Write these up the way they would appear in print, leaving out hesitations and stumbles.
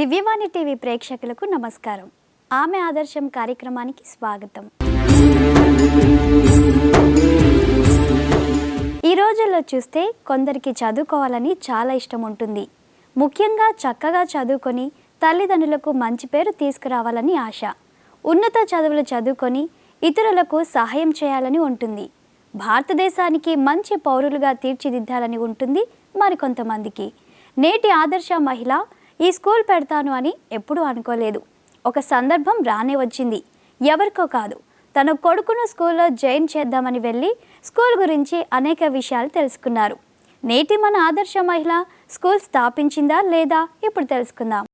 దివ్యవాణి TV ప్రేక్షకులకు నమస్కారం. ఆమె ఆదర్శం కార్యక్రమానికి స్వాగతం. ఈ రోజుల్లో చూస్తే కొందరికి చదువుకోవాలని చాలా ఇష్టం ఉంటుంది. ముఖ్యంగా చక్కగా చదువుకొని తల్లిదండ్రులకు మంచి పేరు తీసుకురావాలని ఆశ. ఉన్నత చదువులు చదువుకొని ఇతరులకు సహాయం చేయాలని ఉంటుంది. భారతదేశానికి మంచి పౌరులుగా తీర్చిదిద్దాలని ఉంటుంది మరికొంతమందికి. నేటి ఆదర్శ మహిళ ఈ స్కూల్ పెడతాను అని ఎప్పుడూ అనుకోలేదు. ఒక సందర్భం రానే వచ్చింది. ఎవరికో కాదు, తన కొడుకును స్కూల్లో జాయిన్ చేద్దామని వెళ్ళి స్కూల్ గురించి అనేక విషయాలు తెలుసుకున్నారు. నేటి మన ఆదర్శ మహిళ స్కూల్ స్థాపించిందా లేదా ఇప్పుడు తెలుసుకుందాం.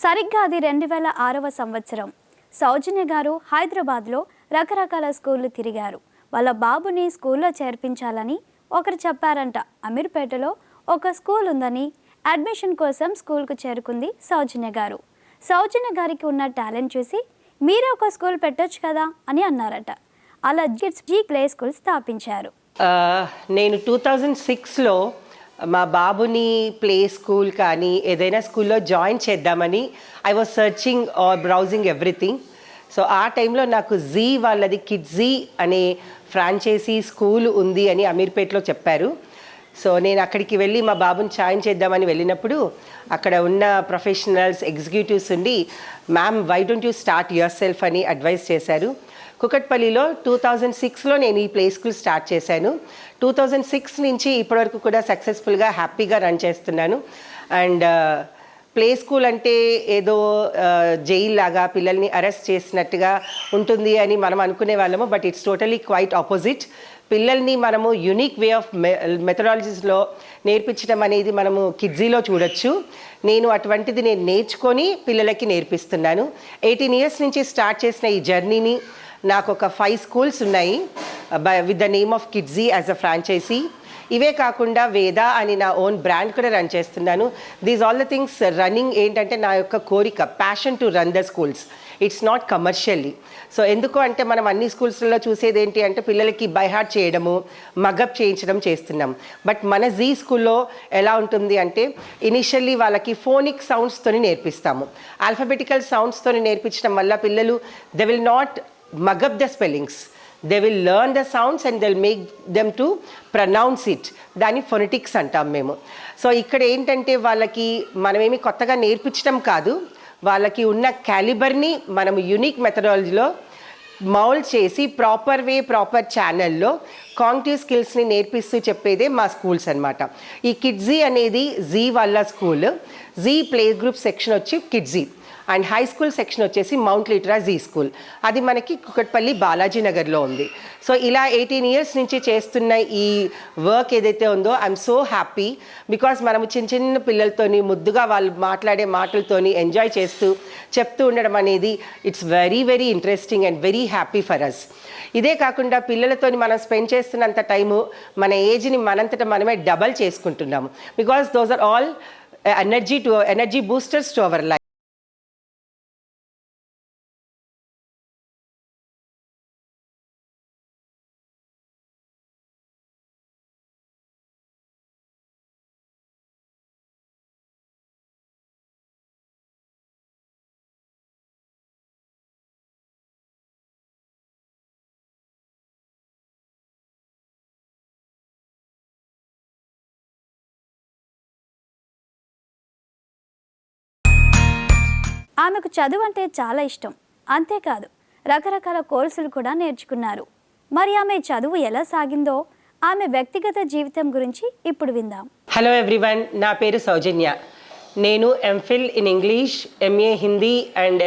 సరిగ్గా అది 2006వ సంవత్సరం. సౌజన్య గారు హైదరాబాద్లో రకరకాల స్కూళ్ళు తిరిగారు. వాళ్ళ బాబుని స్కూల్లో చేర్పించాలని ఒకరు చెప్పారంట. అమీర్పేటలో ఒక స్కూల్ ఉందని అడ్మిషన్ కోసం స్కూల్కు చేరుకుంది సౌజన్య గారు. సౌజన్య గారికి ఉన్న టాలెంట్ చూసి మీరే ఒక స్కూల్ పెట్టొచ్చు కదా అని అన్నారట. అలా జీ ప్లే స్కూల్ స్థాపించారు. నేను 2006లో మా బాబుని ప్లే స్కూల్ కానీ ఏదైనా స్కూల్లో జాయిన్ చేద్దామని I was searching or browsing everything. So ఆ టైంలో నాకు జీ వాళ్ళది కిడ్జీ అనే ఫ్రాంచైజీ స్కూల్ ఉంది అని అమీర్పేట్లో చెప్పారు. సో నేను అక్కడికి వెళ్ళి మా బాబుని జాయిన్ చేద్దామని వెళ్ళినప్పుడు అక్కడ ఉన్న ప్రొఫెషనల్స్ ఎగ్జిక్యూటివ్స్ ఉండి, ma'am why don't you start yourself అని అడ్వైస్ చేశారు. కుకట్పల్లిలో 2006లో నేను ఈ ప్లే స్కూల్ స్టార్ట్ చేశాను. 2006 నుంచి ఇప్పటివరకు కూడా సక్సెస్ఫుల్గా హ్యాపీగా రన్ చేస్తున్నాను. అండ్ ప్లే స్కూల్ అంటే ఏదో జైల్ లాగా పిల్లల్ని అరెస్ట్ చేసినట్టుగా ఉంటుంది అని మనం అనుకునే వాళ్ళము. But it's totally quite opposite. పిల్లల్ని మనము యూనిక్ వే ఆఫ్ మెథడాలజీస్లో నేర్పించడం అనేది మనము కిడ్జీలో చూడొచ్చు. నేను అటువంటిది నేర్చుకొని పిల్లలకి నేర్పిస్తున్నాను. 18 years నుంచి స్టార్ట్ చేసిన ఈ జర్నీని నాకు ఒక 5 schools ఉన్నాయి with the name of Kidzee as a franchise. ఇవే కాకుండా వేద అని నా ఓన్ బ్రాండ్ కూడా రన్ చేస్తున్నాను. These all the things running ఏంటంటే నా యొక్క కోరిక, passion to run the schools. It's not commercially. So ఎందుకు అంటే మనం అన్ని స్కూల్స్లో చూసేది ఏంటి అంటే పిల్లలకి బై హార్ట్ చేయడము, మగప్ చేయించడం చేస్తున్నాం. బట్ మన జీ స్కూల్లో ఎలా ఉంటుంది అంటే ఇనిషియల్లీ వాళ్ళకి ఫోనిక్ సౌండ్స్తోని నేర్పిస్తాము. ఆల్ఫాబెటికల్ సౌండ్స్తోని నేర్పించడం వల్ల పిల్లలు they will not mug up the spellings. They will learn the sounds and they'll make them to pronounce it. దాన్ని ఫొనెటిక్స్ అంటాం మేము. సో ఇక్కడ ఏంటంటే వాళ్ళకి మనమేమి కొత్తగా నేర్పించడం కాదు, వాళ్ళకి ఉన్న క్యాలిబర్ని మనము యూనిక్ మెథడాలజీలో మౌల్డ్ చేసి ప్రాపర్ వే, ప్రాపర్ ఛానల్లో కాగ్నిటివ్ స్కిల్స్ని నేర్పిస్తూ చెప్పేదే మా స్కూల్స్ అనమాట. ఈ కిడ్జీ అనేది జీ వాళ్ళ school. Zee play group section వచ్చి Kidzee and high school section వచ్చేసి మౌంట్ లిటరా జీ స్కూల్. అది మనకి కుకట్పల్లి బాలాజీ నగర్లో ఉంది. సో ఇలా 18 years నుంచి చేస్తున్న ఈ వర్క్ ఏదైతే ఉందో ఐఎమ్ సో హ్యాపీ. బికాజ్ మనము చిన్న చిన్న పిల్లలతోని ముద్దుగా వాళ్ళు మాట్లాడే మాటలతోని ఎంజాయ్ చేస్తూ చెప్తూ ఉండడం అనేది it's very very interesting and very happy for us. ఇదే కాకుండా పిల్లలతోని మనం స్పెండ్ చేస్తున్నంత టైము మన ఏజ్ని మనంతటా మనమే డబల్ చేసుకుంటున్నాము. Because those are all energy boosters to our life. ఆమెకు చదువు అంటే చాలా ఇష్టం. అంతేకాదు రకరకాల కోర్సులు కూడా నేర్చుకున్నారు. మరి ఆమె చదువు ఎలా సాగిందో, ఆమె వ్యక్తిగత జీవితం గురించి ఇప్పుడు విందాం. హలో ఎవ్రీవన్, నా పేరు సౌజన్య. నేను MPhil in English, MA Hindi and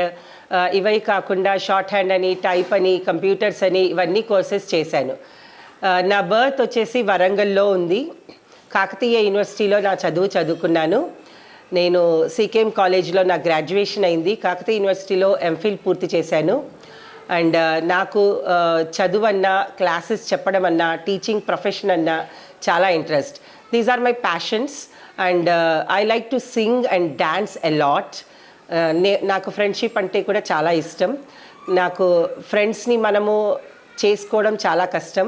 ఇవే కాకుండా షార్ట్ హ్యాండ్ అని, టైప్ అని, కంప్యూటర్స్ అని ఇవన్నీ కోర్సెస్ చేశాను. నా బర్త్ వచ్చేసి వరంగల్లో ఉంది. కాకతీయ యూనివర్సిటీలో నా చదువుకున్నాను. నేను సికేఎం కాలేజ్లో నా గ్రాడ్యుయేషన్ అయింది, కాకతీయ యూనివర్సిటీలో ఎంఫిల్ పూర్తి చేశాను. అండ్ నాకు చదువు అన్నా, క్లాసెస్ చెప్పడం అన్నా, టీచింగ్ ప్రొఫెషన్ అన్నా చాలా interest. These are my passions and I like to sing and dance a lot. నాకు ఫ్రెండ్షిప్ అంటే కూడా చాలా ఇష్టం. నాకు ఫ్రెండ్స్ని మనము చేసుకోవడం చాలా కష్టం,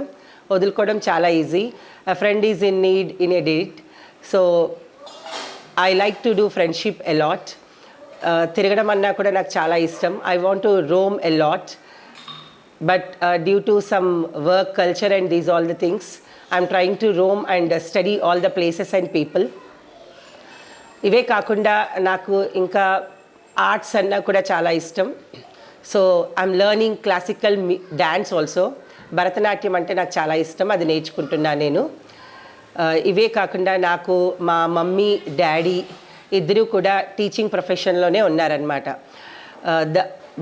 వదులుకోవడం చాలా easy. A friend is in need in a date. So I like to do friendship a lot. తిరగడం అన్నా కూడా నాకు చాలా ఇష్టం. I want to Rome a lot, but due to some work culture and these all the things I'm trying to Rome and study all the places and people. ఇవే కాకుండా నాకు ఇంకా ఆర్ట్స్ అన్నా కూడా చాలా ఇష్టం. So I'm learning classical dance also. Bharatanatyam అంటే నాకు చాలా ఇష్టం, అది నేర్చుకుంటున్నా నేను. ఇవే కాకుండా నాకు మా మమ్మీ డాడీ ఇద్దరూ కూడా టీచింగ్ ప్రొఫెషన్లోనే ఉన్నారనమాట.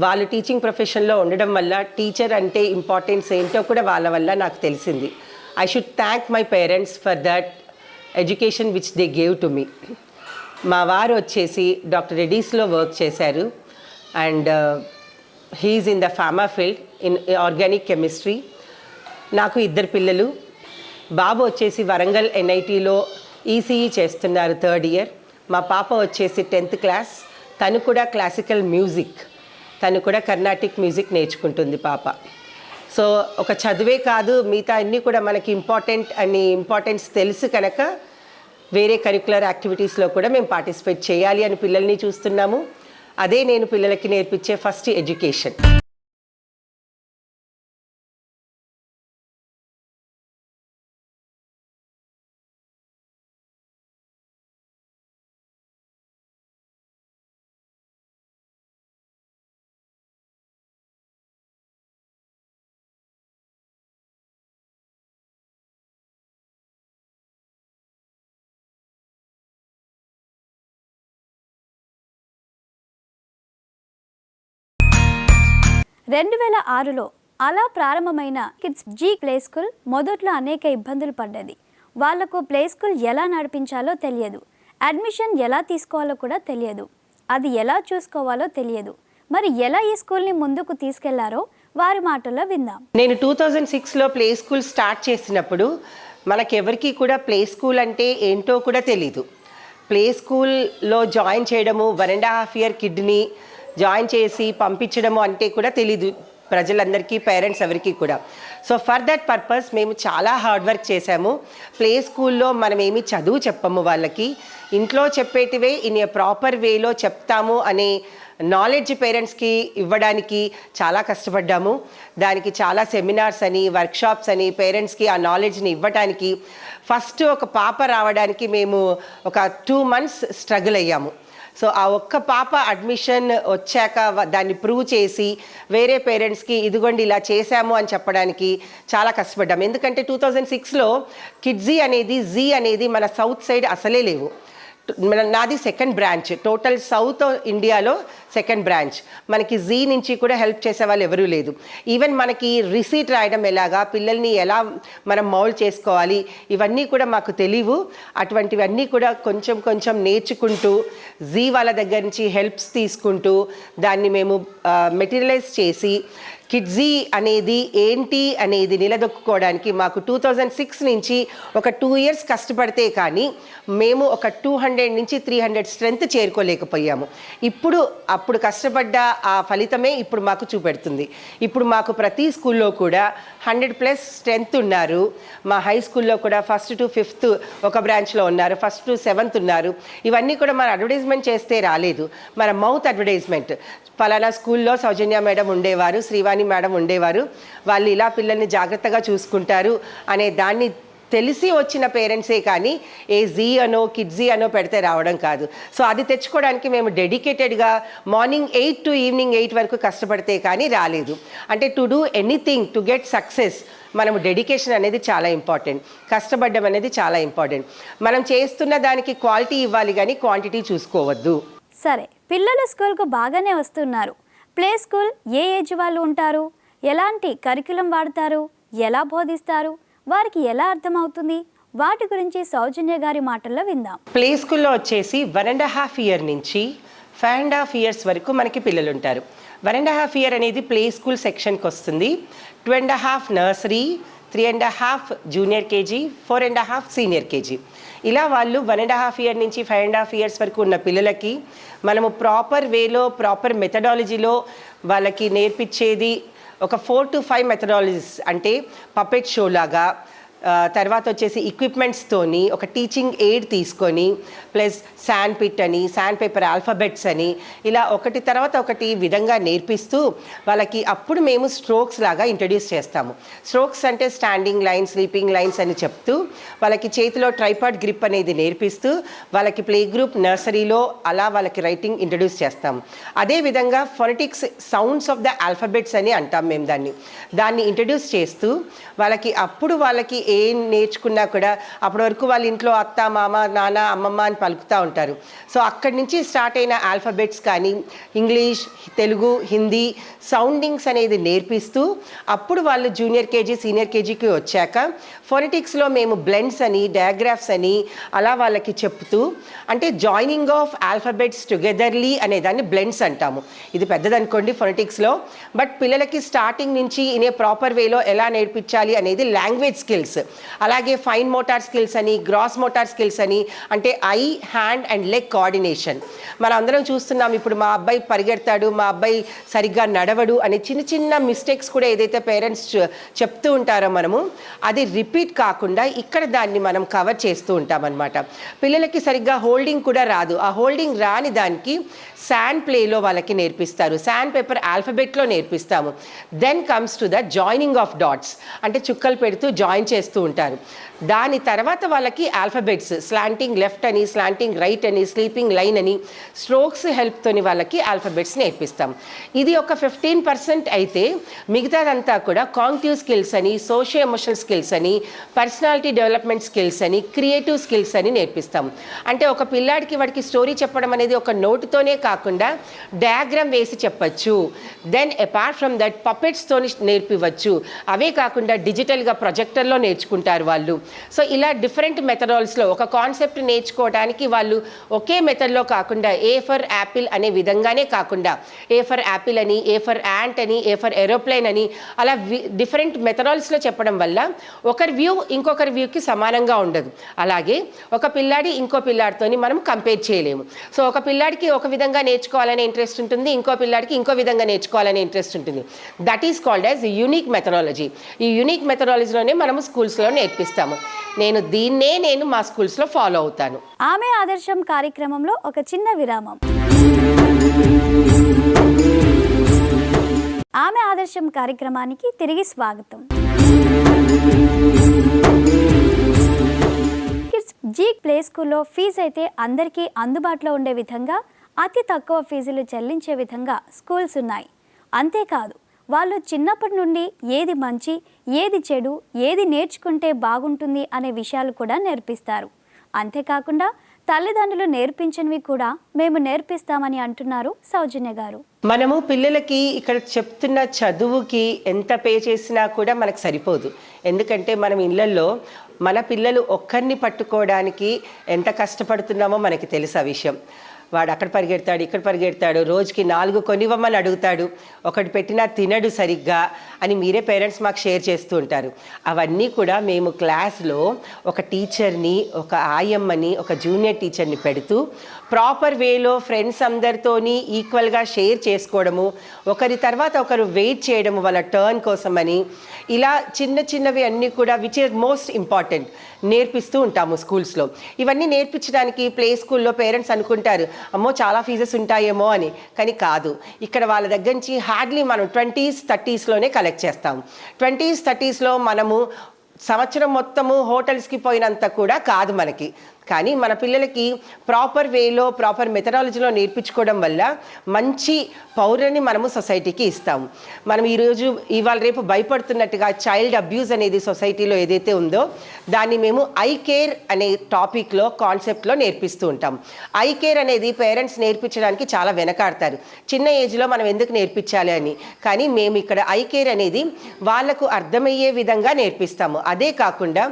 వాళ్ళు టీచింగ్ ప్రొఫెషన్లో ఉండడం వల్ల టీచర్ అంటే ఇంపార్టెన్స్ ఏంటో కూడా వాళ్ళ వల్ల నాకు తెలిసింది. I should thank my parents for that education which they gave to me. మా వారు వచ్చేసి డాక్టర్ రెడ్డీస్లో వర్క్ చేశారు and he is in the pharma field in organic chemistry. నాకు ఇద్దరు పిల్లలు. బాబు వచ్చేసి వరంగల్ ఎన్ఐటీలో ఈసీఈ చేస్తున్నారు, 3rd ఇయర్. మా పాప వచ్చేసి 10th క్లాస్. తను కూడా క్లాసికల్ మ్యూజిక్, తను కూడా కర్ణాటిక్ మ్యూజిక్ నేర్చుకుంటుంది పాప. సో ఒక చదువే కాదు, మిగతా అన్నీ కూడా మనకి ఇంపార్టెన్స్ తెలుసు కనుక వేరే కరిక్యులర్ యాక్టివిటీస్లో కూడా మేము పార్టిసిపేట్ చేయాలి అని పిల్లల్ని చూస్తున్నాము. అదే నేను పిల్లలకి నేర్పించే ఫస్ట్ ఎడ్యుకేషన్. రెండు 2006లో అలా ప్రారంభమైన కిడ్స్ జీ ప్లే స్కూల్ మొదట్లో అనేక ఇబ్బందులు పడ్డది. వాళ్లకు ప్లే స్కూల్ ఎలా నడిపించాలో తెలియదు, అడ్మిషన్ ఎలా తీసుకోవాలో కూడా తెలియదు, అది ఎలా చూసుకోవాలో తెలియదు. మరి ఎలా ఈ స్కూల్ని ముందుకు తీసుకెళ్లారో వారి మాటల్లో విందాం. నేను 2006లో ప్లే స్కూల్ స్టార్ట్ చేసినప్పుడు మనకెవరికి కూడా ప్లే స్కూల్ అంటే ఏంటో కూడా తెలీదు. ప్లే స్కూల్లో జాయిన్ చేయడము, 1.5 ఇయర్ కిడ్ని జాయిన్ చేసి పంపించడము అంటే కూడా తెలీదు ప్రజలందరికీ, పేరెంట్స్ ఎవరికి కూడా. సో ఫర్ దట్ పర్పస్ మేము చాలా హార్డ్ వర్క్ చేశాము. ప్లే స్కూల్లో మనం ఏమి చదువు చెప్పము వాళ్ళకి, ఇంట్లో చెప్పేటివే ఇన్ ఏ ప్రాపర్ వేలో చెప్తాము అనే నాలెడ్జ్ పేరెంట్స్కి ఇవ్వడానికి చాలా కష్టపడ్డాము. దానికి చాలా సెమినార్స్ అని, వర్క్షాప్స్ అని పేరెంట్స్కి ఆ నాలెడ్జ్ని ఇవ్వడానికి ఫస్ట్ ఒక పాప రావడానికి మేము ఒక 2 months స్ట్రగుల్ అయ్యాము. సో ఆ ఒక్క పాప అడ్మిషన్ వచ్చాక దాన్ని ప్రూవ్ చేసి వేరే పేరెంట్స్కి ఇదిగోండి ఇలా చేశాము అని చెప్పడానికి చాలా కష్టపడ్డాము. ఎందుకంటే 2006లో కిడ్జీ అనేది మన సౌత్ సైడ్ అసలే లేవు. నాది 2nd బ్రాంచ్, టోటల్ సౌత్ ఇండియాలో 2nd బ్రాంచ్. మనకి జీ నుంచి కూడా హెల్ప్ చేసే వాళ్ళు ఎవరూ లేదు. ఈవెన్ మనకి రిసీట్ రాయడం ఎలాగా, పిల్లల్ని ఎలా మనం మౌల్డ్ చేసుకోవాలి, ఇవన్నీ కూడా మాకు తెలియవు. అటువంటివన్నీ కూడా కొంచెం నేర్చుకుంటూ జీ వాళ్ళ దగ్గర నుంచి హెల్ప్స్ తీసుకుంటూ దాన్ని మేము మెటీరియలైజ్ చేసి కిడ్జీ అనేది ఏంటి అనేది నిలదొక్కుకోవడానికి మాకు 2006 నుంచి ఒక 2 years కష్టపడితే కానీ మేము ఒక 200 నుంచి 300 స్ట్రెంత్ చేరుకోలేకపోయాము. అప్పుడు కష్టపడ్డ ఆ ఫలితమే ఇప్పుడు మాకు చూపెడుతుంది. ఇప్పుడు మాకు ప్రతి స్కూల్లో కూడా 100+ స్ట్రెంత్ ఉన్నారు. మా హై స్కూల్లో కూడా 1st to 5th ఒక బ్రాంచ్లో ఉన్నారు, 1st to 7th ఉన్నారు. ఇవన్నీ కూడా మన అడ్వర్టైజ్మెంట్ చేస్తే రాలేదు, మన మౌత్ అడ్వర్టైజ్మెంట్. ఫలానా స్కూల్లో సౌజన్య మేడం ఉండేవారు, శ్రీవాణి మేడం ఉండేవారు, వాళ్ళు ఇలా పిల్లల్ని జాగ్రత్తగా చూసుకుంటారు అనే దాన్ని తెలిసి వచ్చిన పేరెంట్సే కానీ ఏ జీ అనో కిడ్జీ అనో పెడితే రావడం కాదు. సో అది తెచ్చుకోవడానికి మేము డెడికేటెడ్గా మార్నింగ్ 8 to evening 8 వరకు కష్టపడితే కానీ రాలేదు. అంటే to do anything to get success మనము డెడికేషన్ అనేది చాలా ఇంపార్టెంట్, కష్టపడడం అనేది చాలా ఇంపార్టెంట్. మనం చేస్తున్న దానికి క్వాలిటీ ఇవ్వాలి కానీ క్వాంటిటీ చూసుకోవద్దు. సరే, పిల్లలు స్కూల్కు బాగానే వస్తున్నారు. ప్లే స్కూల్ ఏ ఏజ్ వాళ్ళు ఉంటారు, ఎలాంటి కరిక్యులం వాడతారు, ఎలా బోధిస్తారు, వారికి ఎలా అర్థమవుతుంది, వాటి గురించి సౌజన్య గారి మాటల్లో విందాం. ప్లే స్కూల్లో వచ్చేసి 1.5 ఇయర్ నుంచి 5.5 ఇయర్స్ వరకు మనకి పిల్లలు ఉంటారు. 1.5 ఇయర్ అనేది ప్లే స్కూల్ సెక్షన్కి వస్తుంది. 2.5 nursery, 3.5 junior KG, 4.5 senior KG. ఇలా వాళ్ళు 1.5 ఇయర్ నుంచి 5.5 ఇయర్స్ వరకు ఉన్న పిల్లలకి మనము ప్రాపర్ వేలో, ప్రాపర్ మెథడాలజీలో వాళ్ళకి నేర్పించేది ఒక 4 to 5 మెథడాలజీస్. అంటే పపెట్ షో లాగా, తర్వాత వచ్చేసి ఎక్విప్మెంట్స్తోని ఒక టీచింగ్ ఎయిడ్ తీసుకొని, ప్లస్ శాండ్ పిట్ అని, శాండ్ పేపర్ ఆల్ఫాబెట్స్ అని, ఇలా ఒకటి తర్వాత ఒకటి విధంగా నేర్పిస్తూ వాళ్ళకి అప్పుడు మేము స్ట్రోక్స్ లాగా ఇంట్రడ్యూస్ చేస్తాము. స్ట్రోక్స్ అంటే స్టాండింగ్ లైన్స్, స్లీపింగ్ లైన్స్ అని చెప్తూ వాళ్ళకి చేతిలో ట్రైపాడ్ గ్రిప్ అనేది నేర్పిస్తూ వాళ్ళకి ప్లే గ్రూప్ నర్సరీలో అలా వాళ్ళకి రైటింగ్ ఇంట్రడ్యూస్ చేస్తాము. అదేవిధంగా phonetics, sounds of the alphabets అని అంటాం మేము దాన్ని ఇంట్రడ్యూస్ చేస్తూ వాళ్ళకి ఏం నేర్చుకున్నా కూడా అప్పటి వరకు వాళ్ళ ఇంట్లో అత్త, మామ, నాన్న, అమ్మమ్మ అని పలుకుతూ ఉంటారు. సో అక్కడి నుంచి స్టార్ట్ అయిన ఆల్ఫాబెట్స్ కానీ ఇంగ్లీష్, తెలుగు, హిందీ సౌండింగ్స్ అనేది నేర్పిస్తూ అప్పుడు వాళ్ళు జూనియర్ కేజీ, సీనియర్ కేజీకి వచ్చాక ఫొనెటిక్స్లో మేము బ్లెండ్స్ అని, డయాగ్రాఫ్స్ అని అలా వాళ్ళకి చెప్తూ, అంటే జాయినింగ్ ఆఫ్ ఆల్ఫాబెట్స్ టుగెదర్లీ అనే దాన్ని బ్లెండ్స్ అంటాము. ఇది పెద్దదనుకోండి ఫొనెటిక్స్లో, బట్ పిల్లలకి స్టార్టింగ్ నుంచి ఇనే ప్రాపర్ వేలో ఎలా నేర్పించాలి అనేది లాంగ్వేజ్ స్కిల్స్. అలాగే ఫైన్ మోటార్ స్కిల్స్ అని, గ్రాస్ మోటార్ స్కిల్స్ అని, అంటే I, hand and leg coordination. మనం అందరం చూస్తున్నాం ఇప్పుడు మా అబ్బాయి పరిగెడతాడు, మా అబ్బాయి సరిగ్గా నడవడు అనే చిన్న చిన్న మిస్టేక్స్ కూడా ఏదైతే పేరెంట్స్ చెప్తూ ఉంటారో మనము అది రిపీట్ కాకుండా ఇక్కడ దాన్ని మనం కవర్ చేస్తూ ఉంటామన్నమాట. పిల్లలకి సరిగ్గా హోల్డింగ్ కూడా రాదు. ఆ హోల్డింగ్ రాని దానికి శాండ్ ప్లేలో వాళ్ళకి నేర్పిస్తారు, శాండ్ పేపర్ ఆల్ఫాబెట్లో నేర్పిస్తాము. Then comes to the joining of dots, అంటే చుక్కలు పెడుతూ జాయిన్ చేస్తూ ఉంటారు. దాని తర్వాత వాళ్ళకి ఆల్ఫాబెట్స్ స్లాంటింగ్ లెఫ్ట్ అని, స్లాంటింగ్ రైట్ అని, స్లీపింగ్ లైన్ అని స్ట్రోక్స్ హెల్ప్తోని వాళ్ళకి ఆల్ఫాబెట్స్ నేర్పిస్తాం. ఇది ఒక 15% అయితే మిగతాదంతా కూడా కాగ్నిటివ్ స్కిల్స్ అని, సోషియో ఎమోషనల్ స్కిల్స్ అని, పర్సనాలిటీ డెవలప్మెంట్ స్కిల్స్ అని, క్రియేటివ్ స్కిల్స్ అని నేర్పిస్తాం. అంటే ఒక పిల్లాడికి వాడికి స్టోరీ చెప్పడం అనేది ఒక నోటుతోనే కాకుండా డయాగ్రామ్ వేసి చెప్పచ్చు. దెన్ అపార్ట్ ఫ్రమ్ దట్ పపెట్స్తోని నేర్పివచ్చు. అవే కాకుండా డిజిటల్గా ప్రొజెక్టర్లో నేర్చుకుంటారు వాళ్ళు. సో ఇలా డిఫరెంట్ మెథడాలజీలో ఒక కాన్సెప్ట్ నేర్చుకోవడానికి వాళ్ళు ఒకే మెథడ్లో కాకుండా ఏ ఫర్ యాపిల్ అనే విధంగానే కాకుండా ఏ ఫర్ యాపిల్ అని, ఏ ఫర్ యాంట్ అని, ఏ ఫర్ ఏరోప్లేన్ అని అలా డిఫరెంట్ మెథడాలజీలో చెప్పడం వల్ల ఒకరి వ్యూ ఇంకొకరి వ్యూకి సమానంగా ఉండదు. అలాగే ఒక పిల్లాడి ఇంకో పిల్లాడితోని మనం కంపేర్ చేయలేము. సో ఒక పిల్లాడికి ఒక విధంగా నేర్చుకోవాలనే ఇంట్రెస్ట్ ఉంటుంది, ఇంకో పిల్లాడికి ఇంకో విధంగా నేర్చుకోవాలనే ఇంట్రెస్ట్ ఉంటుంది. That is called as unique methodology. ఈ యూనిక్ మెథడాలజీలోనే మనము స్కూల్స్లో నేర్పిస్తాము. నేను మా స్కూల్స్లో ఫాలో అవుతాను. ఆమె ఆదర్శం కార్యక్రమంలో ఒక చిన్న విరామం. ఆమె ఆదర్శం కార్యక్రమానికి తిరిగి స్వాగతం. కిడ్స్ జీ ప్లే స్కూల్లో ఫీజు అయితే అందరికీ అందుబాటులో ఉండే విధంగా అతి తక్కువ ఫీజులు చెల్లించే విధంగా స్కూల్స్ ఉన్నాయి. అంతేకాదు వాళ్ళు చిన్నప్పటి నుండి ఏది మంచి, ఏది చెడు, ఏది నేర్చుకుంటే బాగుంటుంది అనే విషయాలు కూడా నేర్పిస్తారు. అంతేకాకుండా తల్లిదండ్రులు నేర్పించినవి కూడా మేము నేర్పిస్తామని అంటున్నారు సౌజన్య గారు. మనము పిల్లలకి ఇక్కడ చెప్తున్న చదువుకి ఎంత పే చేసినా కూడా మనకు సరిపోదు. ఎందుకంటే మనం ఇళ్ళల్లో మన పిల్లలు ఒక్కరిని పట్టుకోవడానికి ఎంత కష్టపడుతున్నామో మనకి తెలుసు ఆ విషయం. వాడు అక్కడ పరిగెడతాడు, ఇక్కడ పరిగెడతాడు, రోజుకి 4 కొనివ్వమని అడుగుతాడు, ఒకటి పెట్టినా తినడు సరిగ్గా అని మీరే పేరెంట్స్ మాకు షేర్ చేస్తూ ఉంటారు. అవన్నీ కూడా మేము క్లాస్లో ఒక టీచర్ని, ఒక ఆయమ్మని, ఒక జూనియర్ టీచర్ని పెడుతూ ప్రాపర్ వేలో ఫ్రెండ్స్ అందరితోని ఈక్వల్గా షేర్ చేసుకోవడము, ఒకరి తర్వాత ఒకరు వెయిట్ చేయడము వాళ్ళ టర్న్ కోసమని, ఇలా చిన్న చిన్నవి అన్నీ కూడా విచ్ ఇస్ మోస్ట్ ఇంపార్టెంట్ నేర్పిస్తూ ఉంటాము స్కూల్స్లో. ఇవన్నీ నేర్పించడానికి ప్లే స్కూల్లో పేరెంట్స్ అనుకుంటారు అమ్మో చాలా ఫీజెస్ ఉంటాయేమో అని, కానీ కాదు. ఇక్కడ వాళ్ళ దగ్గర నుంచి హార్డ్లీ మనం 20s, 30sలోనే కలెక్ట్ చేస్తాము. 20s, 30sలో మనము సంవత్సరం మొత్తము హోటల్స్కి పోయినంత కూడా కాదు మనకి. కానీ మన పిల్లలకి ప్రాపర్ వేలో, ప్రాపర్ మెథడాలజీలో నేర్పించుకోవడం వల్ల మంచి పౌరుని మనము సొసైటీకి ఇస్తాము. మనం ఇవాళ రేపు భయపడుతున్నట్టుగా చైల్డ్ అబ్యూస్ అనేది సొసైటీలో ఏదైతే ఉందో దాన్ని మేము ఐ కేర్ అనే టాపిక్లో, కాన్సెప్ట్లో నేర్పిస్తూ ఉంటాం. ఐ కేర్ అనేది పేరెంట్స్ నేర్పించడానికి చాలా వెనకాడతారు, చిన్న ఏజ్లో మనం ఎందుకు నేర్పించాలి అని. కానీ మేము ఇక్కడ ఐ కేర్ అనేది వాళ్ళకు అర్థమయ్యే విధంగా నేర్పిస్తాము. అదే కాకుండా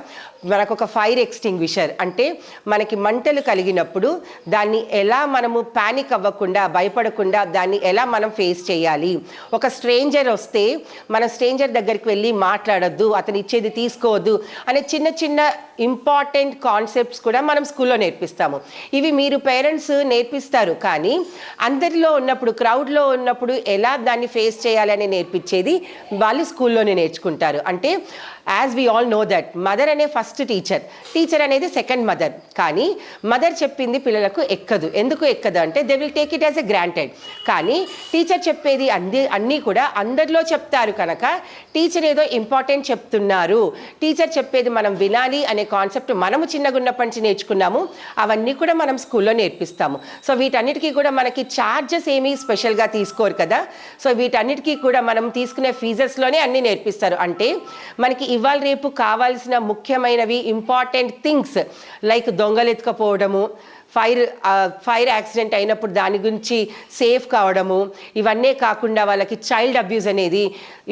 మనకు ఒక ఫైర్ ఎక్స్టింగ్విషర్, అంటే మనకి మంటలు కలిగినప్పుడు దాన్ని ఎలా మనము ప్యానిక్ అవ్వకుండా, భయపడకుండా దాన్ని ఎలా మనం ఫేస్ చేయాలి. ఒక స్ట్రేంజర్ వస్తే మన స్ట్రేంజర్ దగ్గరికి వెళ్ళి మాట్లాడొద్దు, అతను ఇచ్చేది తీసుకోవద్దు అనే చిన్న చిన్న ఇంపార్టెంట్ కాన్సెప్ట్స్ కూడా మనం స్కూల్లో నేర్పిస్తాము. ఇవి మీరు పేరెంట్స్ నేర్పిస్తారు, కానీ అందరిలో ఉన్నప్పుడు, క్రౌడ్లో ఉన్నప్పుడు ఎలా దాన్ని ఫేస్ చేయాలని నేర్పించేది వాళ్ళు స్కూల్లోనే నేర్చుకుంటారు. అంటే as we all know that mother అనే ఫస్ట్ టీచర్ అనేది సెకండ్ మదర్. కానీ మదర్ చెప్పింది పిల్లలకు ఎక్కదు. ఎందుకు ఎక్కదు అంటే they will take it as a granted. కానీ టీచర్ చెప్పేది అన్నీ కూడా అందరిలో చెప్తారు కనుక టీచర్ ఏదో ఇంపార్టెంట్ చెప్తున్నారు, టీచర్ చెప్పేది మనం వినాలి అనే కాన్సెప్ట్ మనము చిన్నగున్నప్పటి నుంచి నేర్చుకున్నాము. అవన్నీ కూడా మనం స్కూల్లో నేర్పిస్తాము. సో వీటన్నిటికీ కూడా మనకి ఛార్జెస్ ఏమీ స్పెషల్గా తీసుకోరు కదా. సో వీటన్నిటికీ కూడా మనం తీసుకునే ఫీజెస్లోనే అన్నీ నేర్పిస్తారు. అంటే మనకి ఇవాళ రేపు కావాల్సిన ముఖ్యమైనవి ఇంపార్టెంట్ థింగ్స్ లైక్ దొంగలు ఎత్తుకపోవడము, ఫైర్ యాక్సిడెంట్ అయినప్పుడు దాని గురించి సేఫ్ కావడము, ఇవన్నీ కాకుండా వాళ్ళకి చైల్డ్ అబ్యూస్ అనేది,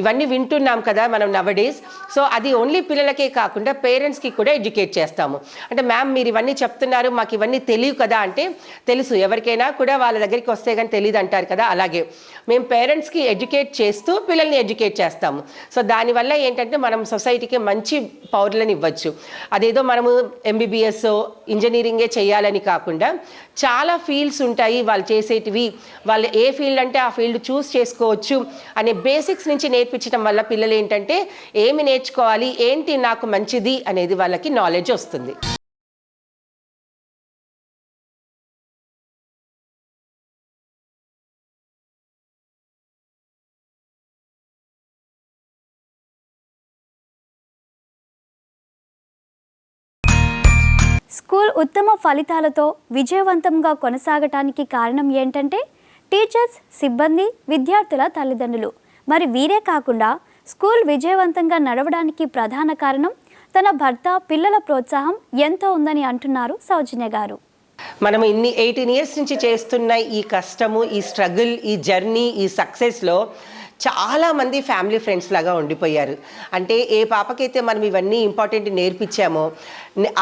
ఇవన్నీ వింటున్నాం కదా మనం నవడేస్. సో అది ఓన్లీ పిల్లలకే కాకుండా పేరెంట్స్కి కూడా ఎడ్యుకేట్ చేస్తాము. అంటే మ్యామ్ మీరు ఇవన్నీ చెప్తున్నారు, మాకు ఇవన్నీ తెలియదు కదా అంటే తెలుసు, ఎవరికైనా కూడా వాళ్ళ దగ్గరికి వస్తే కానీ తెలియదు అంటారు కదా. అలాగే మేము పేరెంట్స్కి ఎడ్యుకేట్ చేస్తూ పిల్లల్ని ఎడ్యుకేట్ చేస్తాము. సో దానివల్ల ఏంటంటే మనం సొసైటీకి మంచి పౌరులను ఇవ్వచ్చు. అదేదో మనము ఎంబీబీఎస్ ఇంజనీరింగే చేయాలని కాకుండా చాలా ఫీల్డ్స్ ఉంటాయి వాళ్ళు చేసేటివి, వాళ్ళు ఏ ఫీల్డ్ అంటే ఆ ఫీల్డ్ చూస్ చేసుకోవచ్చు అనే బేసిక్స్ నుంచి నేర్పించడం వల్ల పిల్లలు ఏంటంటే ఏమి నేర్చుకోవాలి, ఏంటి నాకు మంచిది అనేది వాళ్ళకి నాలెడ్జ్ వస్తుంది. స్కూల్ ఉత్తమ ఫలితాలతో విజయవంతంగా కొనసాగటానికి కారణం ఏంటంటే టీచర్స్, సిబ్బంది, విద్యార్థుల తల్లిదండ్రులు. మరి వీరే కాకుండా స్కూల్ విజయవంతంగా నడవడానికి ప్రధాన కారణం తన భర్త, పిల్లల ప్రోత్సాహం ఎంతో ఉందని అంటున్నారు సౌజన్య గారు. మనం 18 ఇయర్స్ నుంచి చేస్తున్న ఈ కష్టము, ఈ స్ట్రగుల్, ఈ జర్నీ, ఈ సక్సెస్లో చాలామంది ఫ్యామిలీ ఫ్రెండ్స్ లాగా ఉండిపోయారు. అంటే ఏ పాపకైతే మనం ఇవన్నీ ఇంపార్టెంట్ నేర్పించామో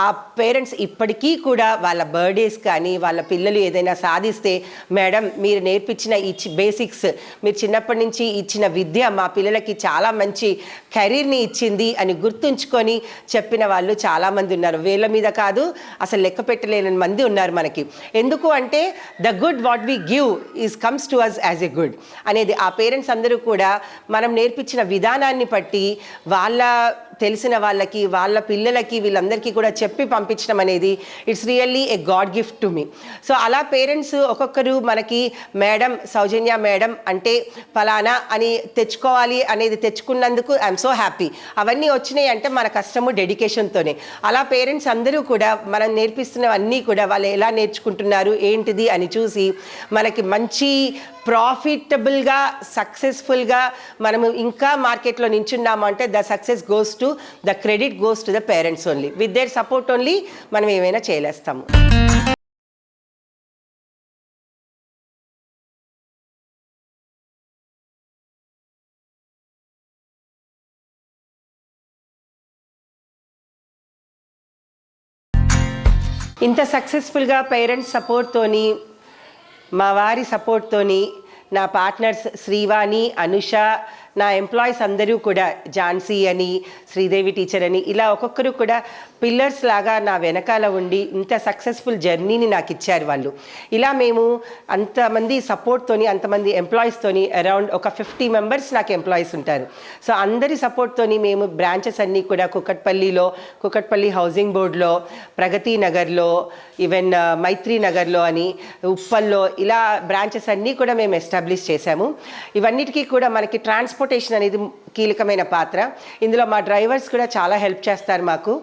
ఆ పేరెంట్స్ ఇప్పటికీ కూడా వాళ్ళ బర్త్డేస్ కానీ వాళ్ళ పిల్లలు ఏదైనా సాధిస్తే, మేడం మీరు నేర్పించిన ఈ బేసిక్స్, మీరు చిన్నప్పటి నుంచి ఇచ్చిన విద్య మా పిల్లలకి చాలా మంచి కెరీర్ని ఇచ్చింది అని గుర్తుంచుకొని చెప్పిన వాళ్ళు చాలామంది ఉన్నారు. వేల మీద కాదు, అసలు లెక్క పెట్టలేని మంది ఉన్నారు మనకి. ఎందుకు అంటే the good what we give is comes to us as a good అనేది ఆ పేరెంట్స్ అందరూ కూడా మనం నేర్పించిన విధానాన్ని బట్టి వాళ్ళ తెలిసిన వాళ్ళకి, వాళ్ళ పిల్లలకి, వీళ్ళందరికీ కూడా చెప్పి పంపించడం అనేది it's really A God gift to me. So అలా పేరెంట్స్ ఒక్కొక్కరు మనకి మేడం, సౌజన్య మేడం అంటే ఫలానా అని తెచ్చుకోవాలి అనేది తెచ్చుకున్నందుకు ఐఎమ్ సో హ్యాపీ. అవన్నీ వచ్చినాయి అంటే మన కష్టము, డెడికేషన్తోనే. అలా పేరెంట్స్ అందరూ కూడా మనం నేర్పిస్తున్నవన్నీ కూడా వాళ్ళు ఎలా నేర్చుకుంటున్నారు ఏంటిది అని చూసి మనకి మంచి ప్రాఫిటబుల్గా, సక్సెస్ఫుల్గా మనము ఇంకా మార్కెట్లో నించున్నాము అంటే the success goes to, the credit goes to the parents only. With their support only మనం ఏమైనా చేయలేస్తాము. ఇంత సక్సెస్ఫుల్గా పేరెంట్స్ సపోర్ట్తోని, మా వారి సపోర్ట్తోని, నా పార్ట్నర్స్ శ్రీవాణి, అనుష, నా ఎంప్లాయీస్ అందరూ కూడా ఝాన్సీ అని, శ్రీదేవి టీచర్ అని, ఇలా ఒక్కొక్కరు కూడా పిల్లర్స్ లాగా నా వెనకాల ఉండి ఇంత సక్సెస్ఫుల్ జర్నీని నాకు ఇచ్చారు వాళ్ళు. ఇలా మేము అంతమంది సపోర్ట్తోని, అంతమంది ఎంప్లాయీస్తోని, అరౌండ్ ఒక 50 మెంబర్స్ నాకు ఎంప్లాయీస్ ఉంటారు. సో అందరి సపోర్ట్తోని మేము బ్రాంచెస్ అన్నీ కూడా కుకట్పల్లిలో, కుకట్పల్లి హౌసింగ్ బోర్డులో, ప్రగతి నగర్లో, ఈవెన్ మైత్రి నగర్లో అని, ఉప్పల్లో, ఇలా బ్రాంచెస్ అన్నీ కూడా మేము ఎస్టాబ్లిష్ చేశాము. ఇవన్నిటికీ కూడా మనకి ట్రాన్స్పోర్టేషన్ అనేది కీలకమైన పాత్ర. ఇందులో మా డ్రైవర్స్ కూడా చాలా హెల్ప్ చేస్తారు మాకు.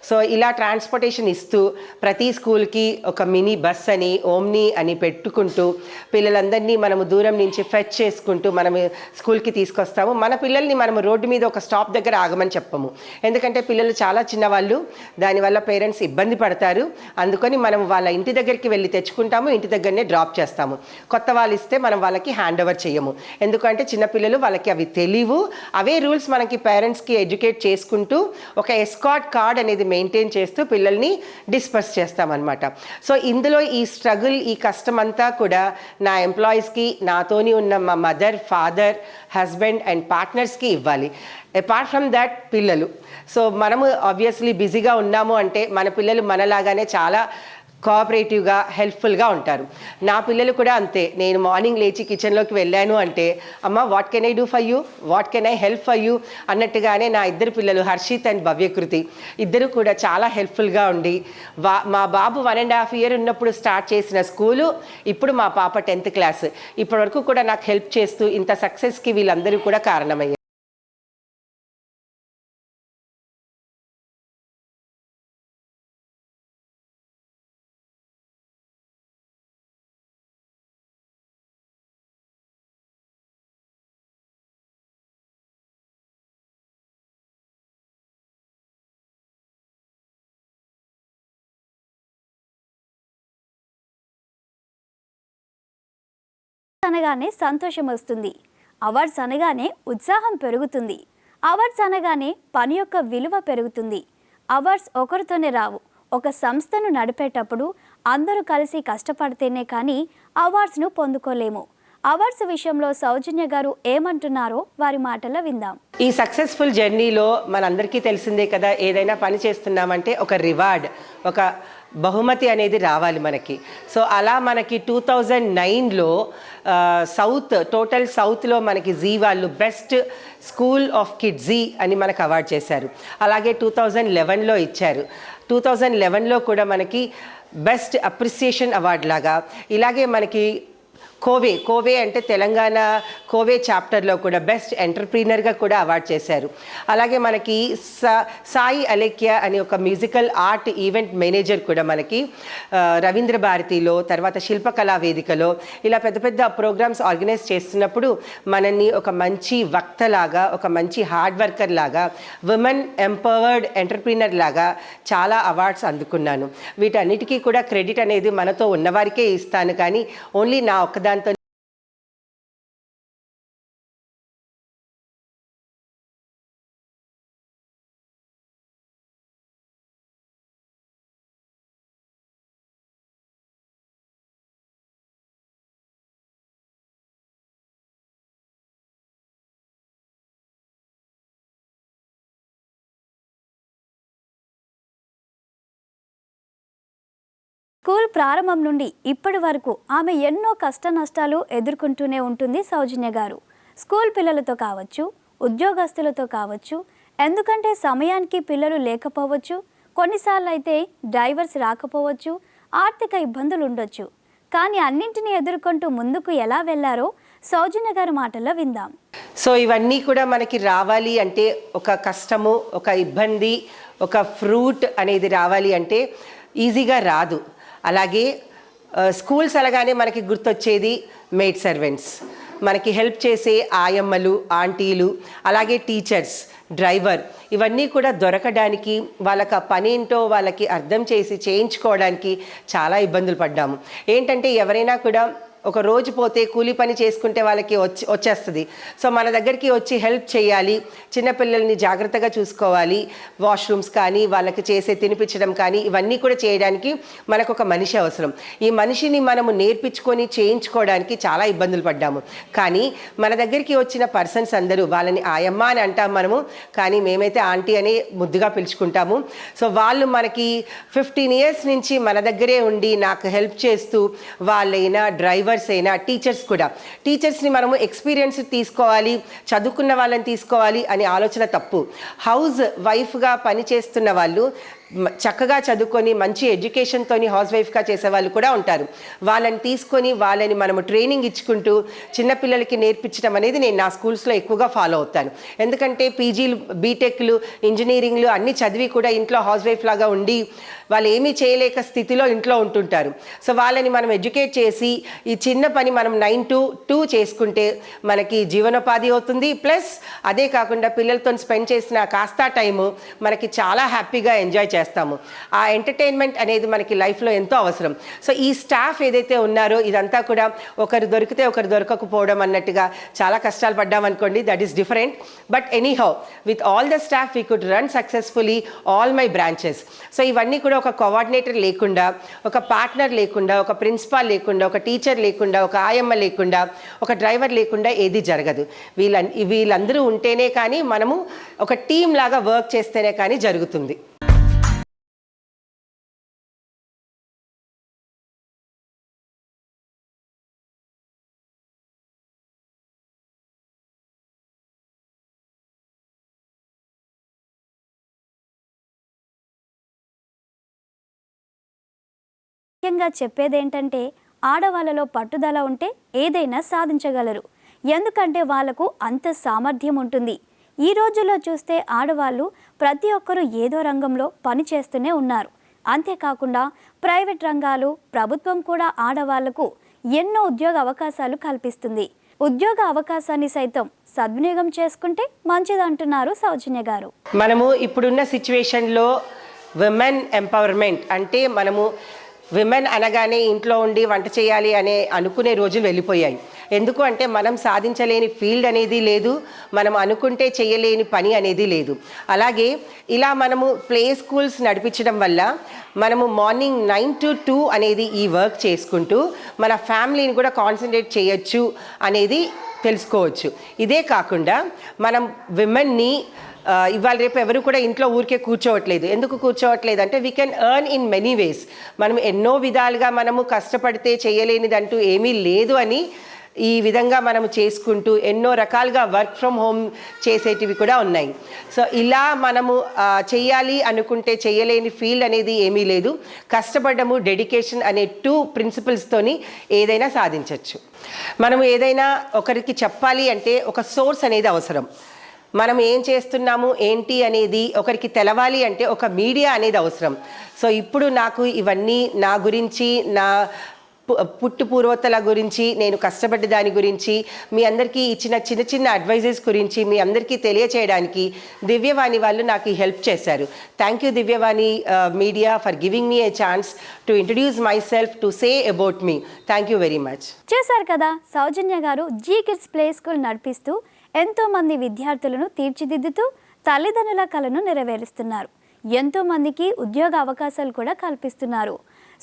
సో ఇలా ట్రాన్స్పోర్టేషన్ ఇస్తూ ప్రతి స్కూల్కి ఒక మినీ బస్ అని, ఓమ్ని అని పెట్టుకుంటూ పిల్లలందరినీ మనము దూరం నుంచి ఫెచ్ చేసుకుంటూ మనము స్కూల్కి తీసుకొస్తాము. మన పిల్లల్ని మనము రోడ్డు మీద ఒక స్టాప్ దగ్గర ఆగమని చెప్పము, ఎందుకంటే పిల్లలు చాలా చిన్నవాళ్ళు, దానివల్ల పేరెంట్స్ ఇబ్బంది పడతారు. అందుకని మనం వాళ్ళ ఇంటి దగ్గరికి వెళ్ళి తెచ్చుకుంటాము, ఇంటి దగ్గరనే డ్రాప్ చేస్తాము. కొత్త వాళ్ళు ఇస్తే మనం వాళ్ళకి హ్యాండ్ ఓవర్ చేయము, ఎందుకంటే చిన్నపిల్లలు వాళ్ళకి అవి తెలియవు. అవే రూల్స్ మనకి పేరెంట్స్కి ఎడ్యుకేట్ చేసుకుంటూ ఒక ఎస్కాట్ కార్డ్ అనేది మెయింటైన్ చేస్తూ పిల్లల్ని డిస్పర్స్ చేస్తామన్నమాట. సో ఇందులో ఈ స్ట్రగుల్, ఈ కష్టం అంతా కూడా నా ఎంప్లాయీస్కి, నాతోని ఉన్న మా మదర్, ఫాదర్, హస్బెండ్ అండ్ పార్ట్నర్స్కి ఇవ్వాలి. అపార్ట్ ఫ్రమ్ దాట్ పిల్లలు. సో మనము ఆబ్వియస్లీ బిజీగా ఉన్నాము అంటే మన పిల్లలు మనలాగానే చాలా కోఆపరేటివ్గా, హెల్ప్ఫుల్గా ఉంటారు. నా పిల్లలు కూడా అంతే. నేను మార్నింగ్ లేచి కిచెన్లోకి వెళ్ళాను అంటే అమ్మ what can I do for you, what can I help for you అన్నట్టుగానే నా ఇద్దరు పిల్లలు హర్షిత్ అండ్ భవ్యకృతి ఇద్దరు కూడా చాలా హెల్ప్ఫుల్గా ఉండి మా బాబు 1.5 years ఉన్నప్పుడు స్టార్ట్ చేసిన స్కూలు, ఇప్పుడు మా పాప 10th class ఇప్పటివరకు కూడా నాకు హెల్ప్ చేస్తూ ఇంత సక్సెస్కి వీళ్ళందరూ కూడా కారణమయ్యారు. అనగానే సంతోషం వస్తుంది, అవార్డ్స్ అనగానే ఉత్సాహం పెరుగుతుంది, అవార్డ్స్ అనగానే పని యొక్క విలువ పెరుగుతుంది. అవార్డ్స్ ఒకరితోనే రావు. ఒక సంస్థను నడిపేటప్పుడు అందరూ కలిసి కష్టపడితేనే కానీ అవార్డ్స్ను పొందుకోలేము. అవార్డ్స్ విషయంలో సౌజన్య గారు ఏమంటున్నారో వారి మాటల్లో విందాం. ఈ సక్సెస్ఫుల్ జర్నీలో మనందరికీ తెలిసిందే కదా, ఏదైనా పని చేస్తున్నామంటే ఒక రివార్డ్, ఒక బహుమతి అనేది రావాలి మనకి. సో అలా మనకి 2009లో టోటల్ సౌత్లో మనకి జీ వాళ్ళు best school of kids Zee అని మనకు అవార్డు చేశారు. అలాగే 2011లో ఇచ్చారు. 2011లో కూడా మనకి బెస్ట్ అప్రిసియేషన్ అవార్డు లాగా, ఇలాగే మనకి కోవే అంటే తెలంగాణ కోవే చాప్టర్లో కూడా బెస్ట్ ఎంటర్ప్రీనర్గా కూడా అవార్డు చేశారు. అలాగే మనకి సాయి అలేఖ్య అనే ఒక మ్యూజికల్ ఆర్ట్ ఈవెంట్ మేనేజర్ కూడా మనకి రవీంద్ర భారతిలో, తర్వాత శిల్పకళా వేదికలో ఇలా పెద్ద పెద్ద ప్రోగ్రామ్స్ ఆర్గనైజ్ చేస్తున్నప్పుడు మనల్ని ఒక మంచి వక్తలాగా, ఒక మంచి హార్డ్ వర్కర్ లాగా, విమెన్ ఎంపవర్డ్ ఎంటర్ప్రీనర్ లాగా చాలా అవార్డ్స్ అందుకున్నాను. వీటన్నిటికీ కూడా క్రెడిట్ అనేది మనతో ఉన్నవారికే ఇస్తాను, కానీ ఓన్లీ నా ఒక్కదానితో స్కూల్ ప్రారంభం నుండి ఇప్పటి వరకు ఆమె ఎన్నో కష్ట నష్టాలు ఎదుర్కొంటూనే ఉంటుంది సౌజన్య గారు. స్కూల్ పిల్లలతో కావచ్చు, ఉద్యోగస్తులతో కావచ్చు, ఎందుకంటే సమయానికి పిల్లలు లేకపోవచ్చు, కొన్నిసార్లు అయితే డ్రైవర్స్ రాకపోవచ్చు, ఆర్థిక ఇబ్బందులు ఉండొచ్చు. కానీ అన్నింటినీ ఎదుర్కొంటూ ముందుకు ఎలా వెళ్లారో సౌజన్య గారి మాటల్లో విందాం. సో ఇవన్నీ కూడా మనకి రావాలి అంటే ఒక కష్టము, ఒక ఇబ్బంది, ఒక ఫ్రూట్ అనేది రావాలి అంటే ఈజీగా రాదు. అలాగే స్కూల్స్ అనగానే మనకి గుర్తొచ్చేది మెయిడ్ సర్వెంట్స్, మనకి హెల్ప్ చేసే ఆయమ్మలు, ఆంటీలు, అలాగే టీచర్స్, డ్రైవర్, ఇవన్నీ కూడా దొరకడానికి, వాళ్ళకి ఆ పని ఏంటో వాళ్ళకి అర్థం చేసి చేయించుకోవడానికి చాలా ఇబ్బందులు పడ్డాము. ఏంటంటే ఎవరైనా కూడా ఒక రోజు పోతే కూలి పని చేసుకుంటే వాళ్ళకి వచ్చేస్తుంది. సో మన దగ్గరికి వచ్చి హెల్ప్ చేయాలి, చిన్నపిల్లల్ని జాగ్రత్తగా చూసుకోవాలి, వాష్రూమ్స్ కానీ వాళ్ళకి చేసే తినిపించడం కానీ ఇవన్నీ కూడా చేయడానికి మనకు ఒక మనిషి అవసరం. ఈ మనిషిని మనము నేర్పించుకొని చేయించుకోవడానికి చాలా ఇబ్బందులు పడ్డాము. కానీ మన దగ్గరికి వచ్చిన పర్సన్స్ అందరూ వాళ్ళని ఆయమ్మ అని అంటాం మనము, కానీ మేమైతే ఆంటీ అని ముద్దుగా పిలుచుకుంటాము. సో వాళ్ళు మనకి 15 years నుంచి మన దగ్గరే ఉండి నాకు హెల్ప్ చేస్తూ, వాళ్ళైనా డ్రైవర్ అయినా టీచర్స్ కూడా, టీచర్స్ని మనము ఎక్స్పీరియన్స్ తీసుకోవాలి, చదువుకున్న వాళ్ళని తీసుకోవాలి అనే ఆలోచన తప్పు. హౌస్ వైఫ్గా పనిచేస్తున్న వాళ్ళు చక్కగా చదువుకొని మంచి ఎడ్యుకేషన్తోని హౌస్ వైఫ్గా చేసేవాళ్ళు కూడా ఉంటారు. వాళ్ళని తీసుకొని వాళ్ళని మనము ట్రైనింగ్ ఇచ్చుకుంటూ చిన్నపిల్లలకి నేర్పించడం అనేది నేను నా స్కూల్స్లో ఎక్కువగా ఫాలో అవుతాను. ఎందుకంటే పీజీలు, బీటెక్లు, ఇంజనీరింగ్లు అన్నీ చదివి కూడా ఇంట్లో హౌస్ వైఫ్ లాగా ఉండి వాళ్ళు ఏమీ చేయలేక స్థితిలో ఇంట్లో ఉంటుంటారు. సో వాళ్ళని మనం ఎడ్యుకేట్ చేసి ఈ చిన్న పని మనం 9 to 2 చేసుకుంటే మనకి జీవనోపాధి అవుతుంది. ప్లస్ అదే కాకుండా పిల్లలతో స్పెండ్ చేసిన కాస్త టైము మనకి చాలా హ్యాపీగా ఎంజాయ్ చేస్తాము. ఆ ఎంటర్టైన్మెంట్ అనేది మనకి లైఫ్లో ఎంతో అవసరం. సో ఈ స్టాఫ్ ఏదైతే ఉన్నారో ఇదంతా కూడా ఒకరు దొరికితే ఒకరు దొరకకపోవడం అన్నట్టుగా చాలా కష్టాలు పడ్డామనుకోండి, that is different. But anyhow with all the staff we could run successfully all my branches. So ఇవన్నీ కూడా ఒక కోఆర్డినేటర్ లేకుండా, ఒక పార్ట్నర్ లేకుండా, ఒక ప్రిన్సిపాల్ లేకుండా, ఒక టీచర్ లేకుండా, ఒక ఆయమ్మ లేకుండా, ఒక డ్రైవర్ లేకుండా ఏది జరగదు. వీళ్ళందరూ ఉంటేనే కానీ మనము ఒక టీం లాగా వర్క్ చేస్తేనే కానీ జరుగుతుంది. ముఖ్యంగా చెప్పేదేంటంటే ఆడవాళ్ళలో పట్టుదల ఉంటే ఏదైనా సాధించగలరు. ఎందుకంటే వాళ్లకు అంత సామర్థ్యం ఉంటుంది. ఈ రోజుల్లో చూస్తే ఆడవాళ్ళు ప్రతి ఒక్కరూ ఏదో రంగంలో పని చేస్తూనే ఉన్నారు. అంతేకాకుండా ప్రైవేట్ రంగాలు, ప్రభుత్వం కూడా ఆడవాళ్లకు ఎన్నో ఉద్యోగ అవకాశాలు కల్పిస్తుంది. ఉద్యోగ అవకాశాన్ని సైతం సద్వినియోగం చేసుకుంటే మంచిదంటున్నారు సౌజన్య గారు. మనము ఇప్పుడున్న సిచ్యువేషన్లో విమెన్ ఎంపవర్మెంట్ అంటే మనము విమెన్ అనగానే ఇంట్లో ఉండి వంట చేయాలి అనే అనుకునే రోజులు వెళ్ళిపోయాయి. ఎందుకు అంటే మనం సాధించలేని ఫీల్డ్ అనేది లేదు, మనం అనుకుంటే చేయలేని పని అనేది లేదు. అలాగే ఇలా మనము ప్లే స్కూల్స్ నడిపించడం వల్ల మనము మార్నింగ్ 9 to 2 అనేది ఈ వర్క్ చేసుకుంటూ మన ఫ్యామిలీని కూడా కాన్సన్ట్రేట్ చేయొచ్చు అనేది తెలుసుకోవచ్చు. ఇదే కాకుండా మనం విమెన్ని ఇవాళ రేపు ఎవరు కూడా ఇంట్లో ఊరికే కూర్చోవట్లేదు. ఎందుకు కూర్చోవట్లేదు అంటే we can earn in many ways. మనం ఎన్నో విధాలుగా మనము కష్టపడితే చేయలేనిదంటూ ఏమీ లేదు అని ఈ విధంగా మనము చేసుకుంటూ ఎన్నో రకాలుగా వర్క్ ఫ్రమ్ హోమ్ చేసేటివి కూడా ఉన్నాయి. సో ఇలా మనము చేయాలి అనుకుంటే చేయలేని ఫీల్డ్ అనేది ఏమీ లేదు. కష్టపడము, డెడికేషన్ అనే 2 ప్రిన్సిపల్స్తోని ఏదైనా సాధించవచ్చు. మనము ఏదైనా ఒకరికి చెప్పాలి అంటే ఒక సోర్స్ అనేది అవసరం. మనం ఏం చేస్తున్నాము ఏంటి అనేది ఒకరికి తెలవాలి అంటే ఒక మీడియా అనేది అవసరం. సో ఇప్పుడు నాకు ఇవన్నీ నా గురించి, నా పుట్టు పూర్వతల గురించి, నేను కష్టపడ్డ దాని గురించి, మీ అందరికీ ఇచ్చిన చిన్న చిన్న అడ్వైజెస్ గురించి మీ అందరికీ తెలియచేయడానికి దివ్యవాణి వాళ్ళు నాకు ఈ హెల్ప్ చేశారు. Thank you Divyavani media for giving me A chance to introduce my self, to say about me. Thank you very much. చేశారు కదా, సౌజన్య గారు జీ కిడ్స్ ప్లే స్కూల్ నడిపిస్తూ ఎంతోమంది విద్యార్థులను తీర్చిదిద్దుతూ తల్లిదండ్రుల కలను నెరవేరుస్తున్నారు. ఎంతోమందికి ఉద్యోగ అవకాశాలు కూడా కల్పిస్తున్నారు.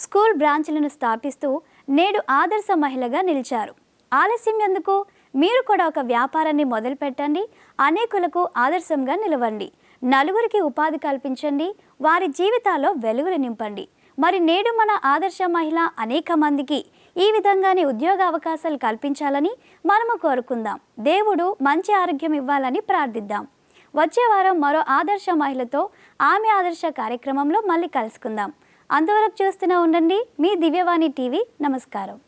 స్కూల్ బ్రాంచ్లను స్థాపిస్తూ నేడు ఆదర్శ మహిళగా నిలిచారు. ఆలస్యం ఎందుకు? మీరు కూడా ఒక వ్యాపారాన్ని మొదలుపెట్టండి, అనేకులకు ఆదర్శంగా నిలవండి, నలుగురికి ఉపాధి కల్పించండి, వారి జీవితాల్లో వెలుగులు నింపండి. మరి నేడు మన ఆదర్శ మహిళ అనేక మందికి ఈ విధంగానే ఉద్యోగ అవకాశాలు కల్పించాలని మనము కోరుకుందాం. దేవుడు మంచి ఆరోగ్యం ఇవ్వాలని ప్రార్థిద్దాం. వచ్చే వారం మరో ఆదర్శ మహిళతో ఆమె ఆదర్శ కార్యక్రమంలో మళ్ళీ కలుసుకుందాం. అంతవరకు చూస్తూనే ఉండండి మీ దివ్యవాణి టీవీ. నమస్కారం.